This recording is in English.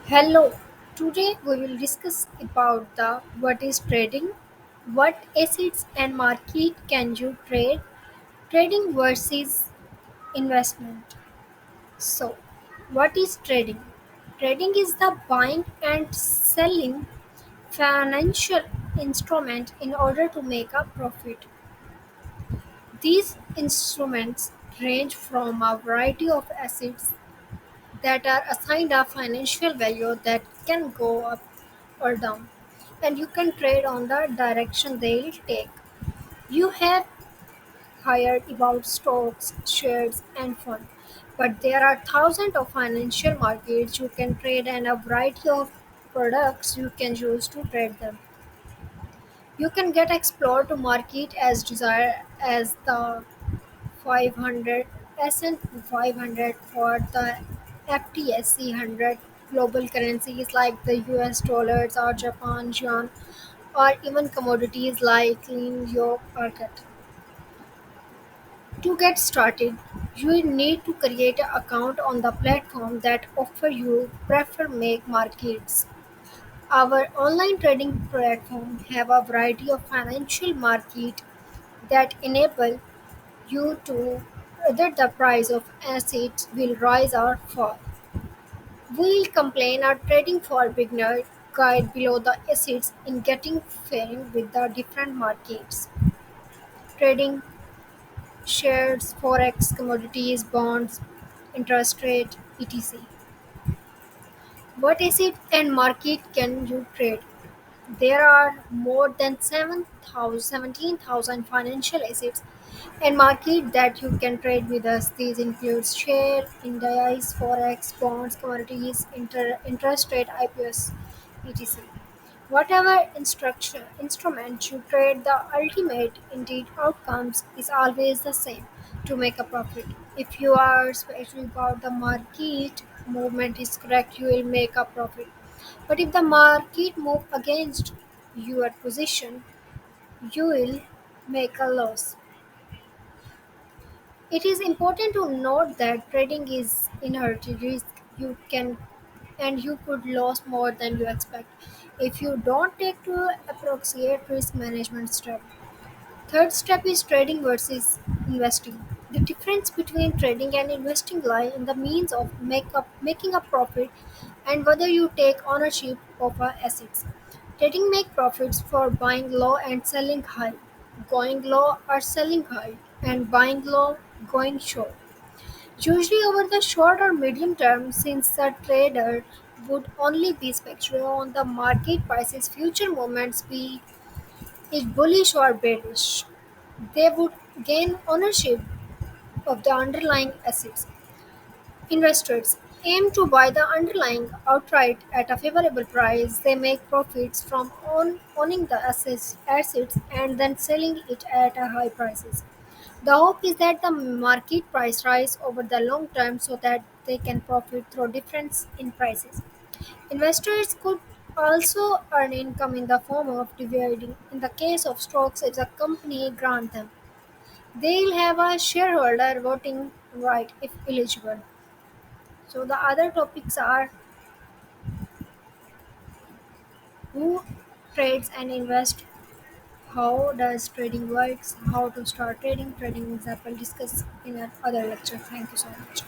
Hello. Today we will discuss about the what is trading, what assets and market can you trade, trading versus investment. So, what is trading? Trading is the buying and selling financial instrument in order to make a profit. These instruments range from a variety of assets that are assigned a financial value that can go up or down, and you can trade on the direction they'll take. You have heard about stocks, shares, and funds, but there are thousands of financial markets you can trade and a variety of products you can use to trade them. You can get explore to market as desired as the 500 S&P 500 for the FTSE 100 global currencies like the US dollars or Japan yuan or even commodities like New York market. To get started, you will need to create an account on the platform that offer you prefer make markets. Our online trading platform have a variety of financial market that enable you to whether the price of assets will rise or fall. We'll complain our trading for beginner guide below the assets in getting faring with the different markets. Trading shares, forex, commodities, bonds, interest rate, etc. What asset and market can you trade? There are more than 17,000 financial assets and market that you can trade with us. These include share, indices, forex, bonds, commodities, interest rate, IPS, etc. Whatever instrument you trade, the ultimate indeed outcomes is always the same to make a profit. If you are especially about the market movement is correct, you will make a profit. But if the market move against your position, you will make a loss. It is important to note that trading is inherent risk. You can and you could lose more than you expect if you don't take to appropriate risk management step. Third step is trading versus investing. The difference between trading and investing lie in the means of making a profit and whether you take ownership of our assets. Trading make profits for buying low and selling high, going low or selling high, and buying low, going short. Usually over the short or medium term, since the trader would only be speculating on the market prices, future movements be it bullish or bearish. They would gain ownership of the underlying assets. Investors aim to buy the underlying outright at a favorable price. They make profits from owning the assets and then selling it at a high prices. The hope is that the market price rise over the long term so that they can profit through difference in prices. Investors could also earn income in the form of dividend. In the case of stocks, if the company grant them, they'll have a shareholder voting right if eligible. So the other topics are who trades and invest, how does trading works, how to start trading, trading example discuss in another lecture. Thank you so much.